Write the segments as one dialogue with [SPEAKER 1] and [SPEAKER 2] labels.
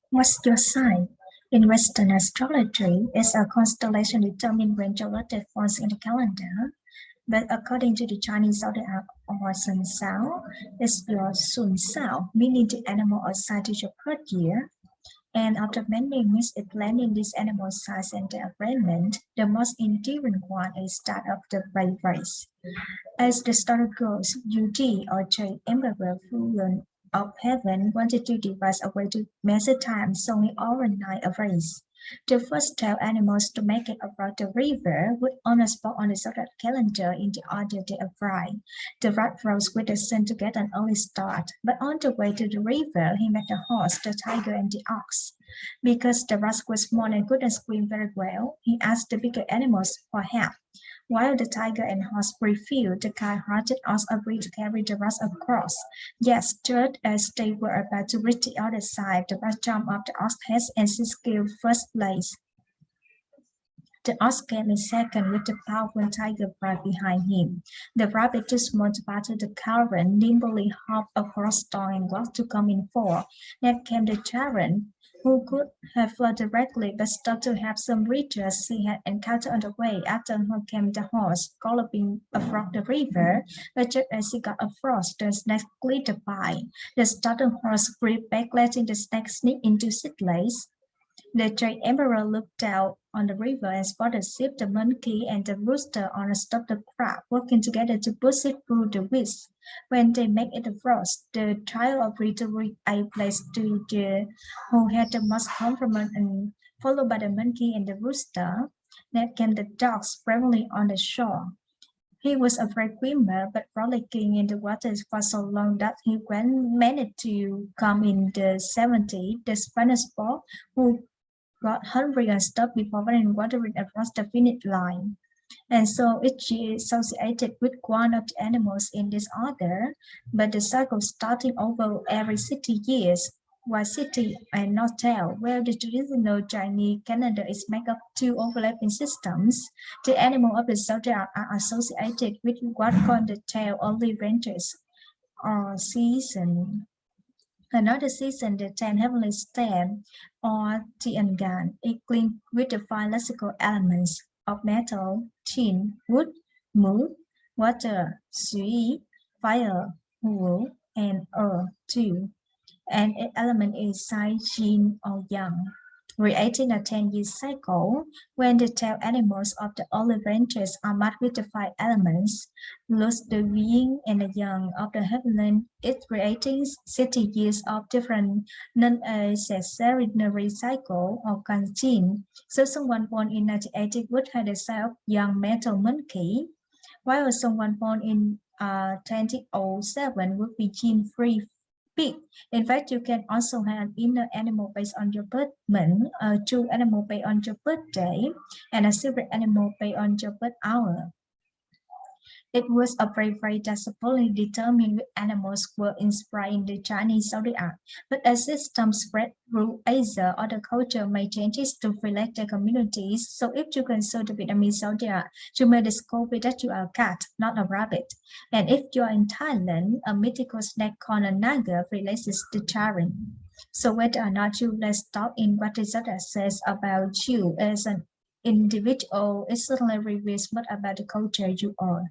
[SPEAKER 1] What's your sign? In Western astrology, it's a constellation determined when your birthday falls in the calendar. But according to the Chinese zodiac or Sun Sao, it's your Sun Sao, meaning the animal assigned to your birth year. And after many explaining this animal size and their arrangement, the most enduring one is that of the ray race. As the story goes, Yu or J Emperor Fuyan of Heaven wanted to devise a way to measure time, so he organized a race. The first 12 animals to make it across the river would on a spot on the zodiac calendar in the other day of Rye. The rat rose with the sun to get an early start, but on the way to the river, he met the horse, the tiger, and the ox. Because the rat was small and couldn't swim very well, he asked the bigger animals for help. While the tiger and horse refused, the kind-hearted ox agreed to carry the rat across. Yes, just as they were about to reach the other side, the rat jumped off the ox's head and secured first place. The ox came in second with the powerful tiger right behind him. The rabbit, too small to battle the current, nimbly hopped across stone and rocks to come in fourth. Next came the giant, who could have flown directly but stopped to have some riches he had encountered on the way. After him came the horse, galloping across the river, but just as he got across, the snake glided by. The startled horse gripped back, letting the snake sneak into its place. The giant emperor looked out on the river and spotted Sip, the monkey, and the rooster on a stuffed crab working together to push it through the weeds. When they made it across, the trio agreed to read a place to the who had the most compliment, and followed by the monkey and the rooster. Then came the dogs sprawling on the shore. He was a great swimmer, but frolicking in the water for so long that he managed to come in the 70, the Spanish boy who got hungry and stopped before wandering across the finish line. And so each year is associated with one of the animals in this order, but the cycle starting over every 60 years. While city and not tell, where the traditional Chinese calendar is made up two overlapping systems, the animals of the zodiac are associated with what called the tail only ranges or season. Another season, the 10 heavenly stem or Tiangan, it linked with the five lexical elements of metal, tin, wood, moon, water, sui, fire, wu, and earth too. And its element is Sai, Yin, or Yang, creating a 10-year cycle when the tail animals of the olive ranges are marked with the five elements, plus the yin and the yang of the heavenly, it creating 60 years of different non-accessory cycle or kanjin. So someone born in 1980 would have the sign of young metal monkey, while someone born in 2007 would be gene-free pig. In fact, you can also have an inner animal based on your birth month, a true animal based on your birthday, and a secret animal based on your birth hour. It was a bravery that supposedly determined which animals were inspired in the Chinese zodiac. But as system spread through Asia, other culture made changes to reflect their communities. So if you consult the Vietnamese zodiac, you may discover that you are a cat, not a rabbit. And if you are in Thailand, a mythical snake called a naga relates to Charing. So whether or not you let's talk in what the zodiac says about you as an individual, it certainly reveals much about the culture you are.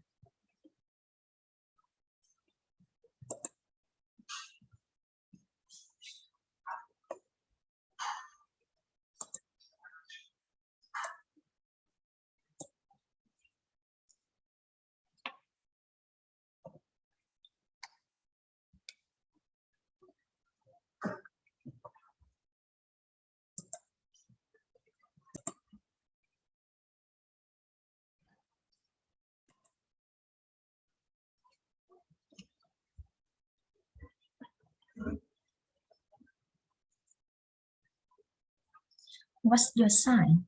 [SPEAKER 1] What's your sign?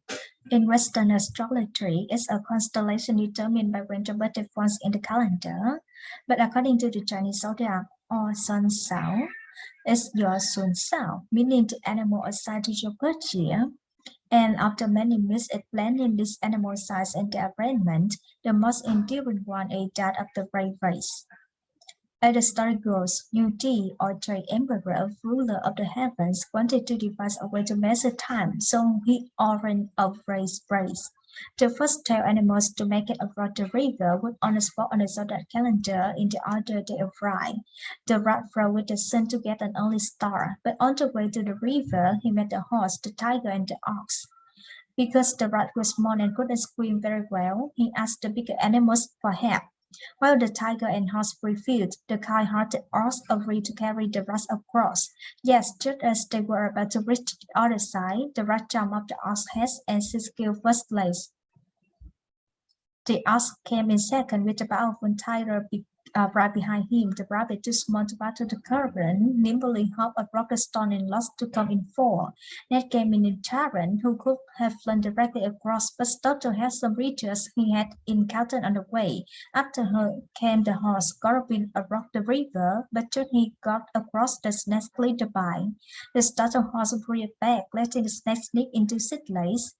[SPEAKER 1] In Western astrology, it's a constellation determined by when your birthday falls in the calendar. But according to the Chinese zodiac or Sun Sao, it's your Sun Sao, meaning the animal assigned to your birth year. And after many myths explaining this animal size and their arrangement, the most enduring one is that of the brave race. As the story goes, Yu or Trade Emperor, ruler of the heavens, wanted to devise a way to measure time, so he ordered a race. The first tail animals to make it across the river would on the spot on the zodiac calendar in the other day of Rye. The rat flew with the sun to get an early star, but on the way to the river, he met the horse, the tiger, and the ox. Because the rat was small and couldn't swim very well, he asked the bigger animals for help. While the tiger and horse refused, the kind-hearted ox agreed to carry the rat across. Yes, just as they were about to reach the other side, the rat jumped up the ox's head and secured first place. The ox came in second with the powerful tiger right behind him. The rabbit, too small to battle the current, nimbly hopped across the stone and lost to come in fourth. Next came in Charon, who could have flown directly across, but stopped to have some creatures he had encountered on the way. After her came the horse, galloping across the river, but just he got across, the snake glided by. The startled horse reared back, letting the snake sneak into sixth place.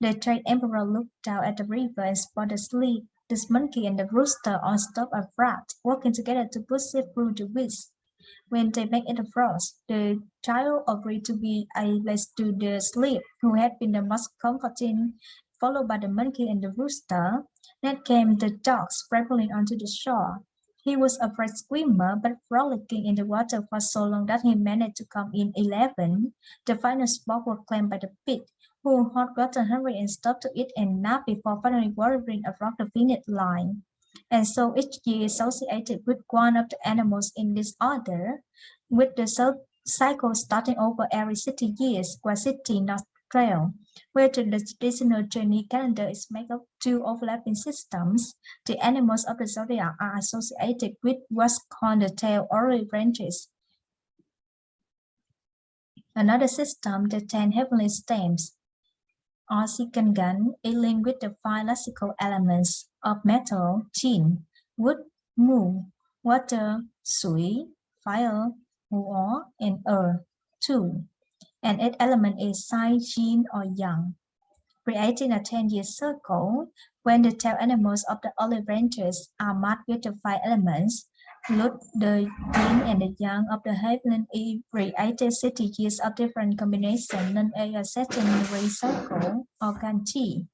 [SPEAKER 1] The trade emperor looked down at the river and spotted sleep. This monkey and the rooster on top of rat, working together to push it through the woods. When they met in the frost, the child agreed to be a place to the sleep, who had been the most comforting, followed by the monkey and the rooster. Then came the dog scrambling onto the shore. He was a great swimmer, but frolicking in the water for so long that he managed to come in 11. The final spot was claimed by the pig, who had gotten hungry and stopped to eat and nap before finally wandering across the finish line. And so each year associated with one of the animals in this order, with the cycle starting over every 60 years, City North Trail, where the traditional journey calendar is made of two overlapping systems. The animals of the zodiac are associated with what's called the tail or branches. Another system, the 10 heavenly stems, or second gun, is linked with the five classical elements of metal, tin, wood, moon, water, sui, fire, war, and earth, two. And each element is sign, yin, or yang, creating a 10-year circle. When the tail animals of the olive branches are marked with the five elements, look, the yin and the yang of the heavenly created 60 years of different combinations, known as a centenary circle or Ganti.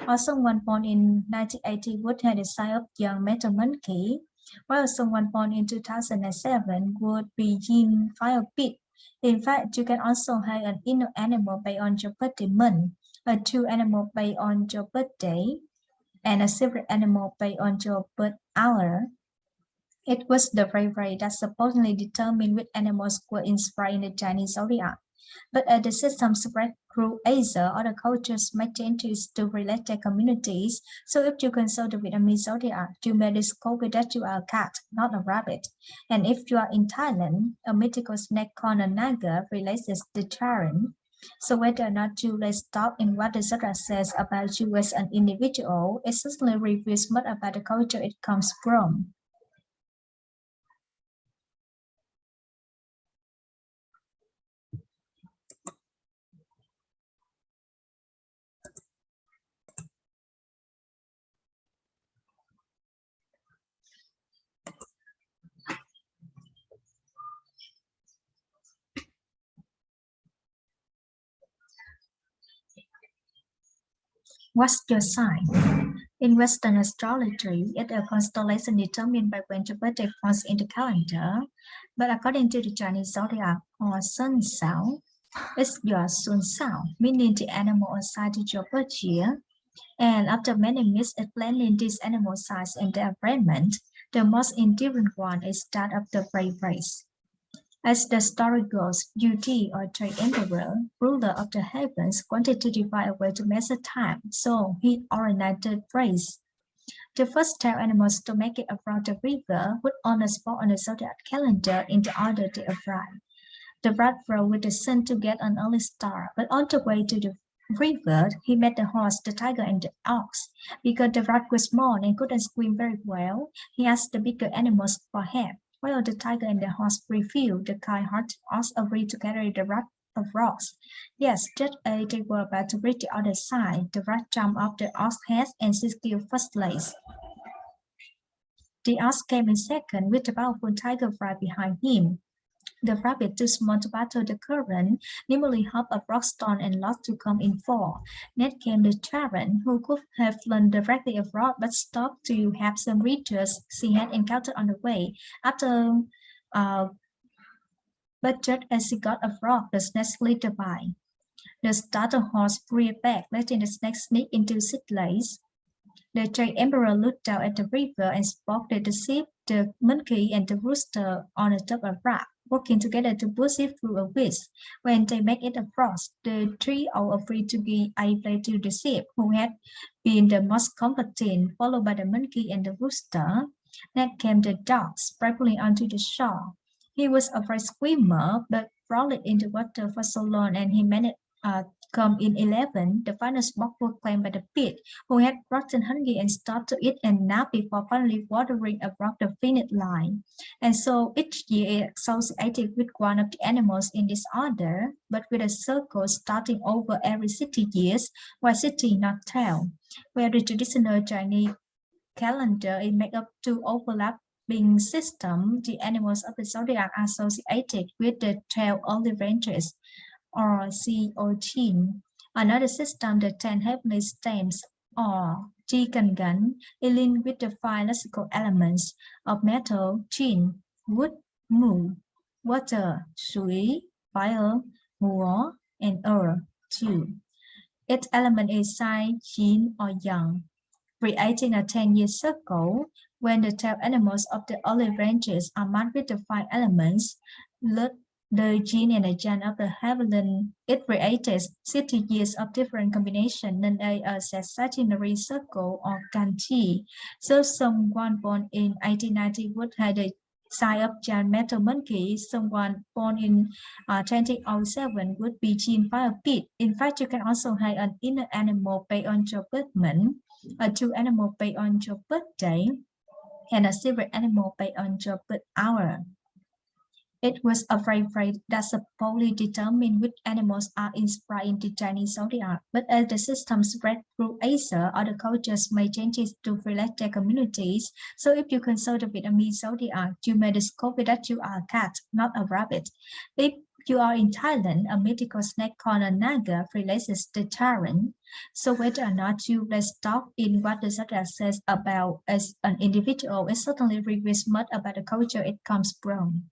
[SPEAKER 1] Also, one point in 1980 would have the sign of young metal monkey, while someone born in 2007 would be yin fire pit. In fact, you can also have an inner animal based on your birthday month, a two animal based on your birthday, and a separate animal based on your birth hour. It was the bravery that supposedly determined which animals were inspired in the Chinese zodiac. But as the system spread through Asia, other cultures made changes to relate their communities. So if you consult the Vietnamese zodiac, you may discover that you are a cat, not a rabbit. And if you are in Thailand, a mythical snake called a naga relates to the Charon. So whether or not you lay stock in what the zodiac says about you as an individual, it certainly reveals much about the culture it comes from. What's your sign? In Western astrology, it's a constellation determined by when your birthday falls in the calendar. But according to the Chinese zodiac or Sun Sao, it's your Sun Sao, meaning the animal assigned to your birth year. And after many myths explaining this animal size and their arrangement, the most enduring one is that of the brave race. As the story goes, Yu or Trade Emperor, ruler of the heavens, wanted to devise a way to measure time, so he originated race. The first tail animals to make it around the river would on a spot on the zodiac calendar in the order they arrived. The rat rode with the sun to get an early star, but on the way to the river, he met the horse, the tiger, and the ox. Because the rat was small and couldn't swim very well, he asked the bigger animals for help. While the tiger and the horse refused, the kind-hearted ox agreed to carry the rat of rocks. Yes, just as they were about to reach the other side, the rat jumped off the ox head and secured first place. The ox came in second with the powerful tiger right behind him. The rabbit, too small to battle the current, nimbly hopped up Rockstone and lost to come in fourth. Next came the Charon, who could have flown directly abroad but stopped to have some readers she had encountered on the way. Uh, but just as she got abroad, the snake slithered by. The startled horse reared back, letting the snake sneak into its place. The giant emperor looked down at the river and spotted the sheep, the monkey, and the rooster on the top of a rock, working together to push it through a whisk. When they made it across, the three all agreed to give a play to the sheep, who had been the most competent, followed by the monkey and the rooster. Next came the dog, sprawling onto the shore. He was a fresh swimmer, but rolled in the water for so long, and he managed come in 11. The final spot was claimed by the pig, who had gotten hungry and started to eat and nap before finally watering above the finish line. And so each year it associated with one of the animals in this order, but with a circle starting over every 60 years, while 60 not 12, where the traditional Chinese calendar is made up two overlapping systems. The animals of the zodiac are associated with the 12 early ranges, or sea or chin. Another system, the 10 heavenly stems, or chi can gun, is linked with the five electrical elements of metal, chin, wood, moon, water, shui, fire, war, and earth, two. Each element is sign, yin or yang, creating a 10-year circle. When the 12 animals of the early ranges are marked with the five elements, the yin and the yang of the heavenly, it creates 60 years of different combination known as a centenary circle or Ganchi. So someone born in 1890 would have the sign of giant metal monkey. Someone born in 2007 would be gene fire pit. In fact, you can also have an inner animal based on your birth month, a two animal based on your birthday, and a silver animal based on your birth hour. It was a phrase that supposedly determined which animals are inspired in the Chinese zodiac. But as the system spread through Asia, other cultures made changes to reflect their communities. So if you consult the Vietnamese zodiac, you may discover that you are a cat, not a rabbit. If you are in Thailand, a mythical snake called a naga relates the Charon. So whether or not you get stuck in what the zodiac says about as an individual, it certainly reveals much about the culture it comes from.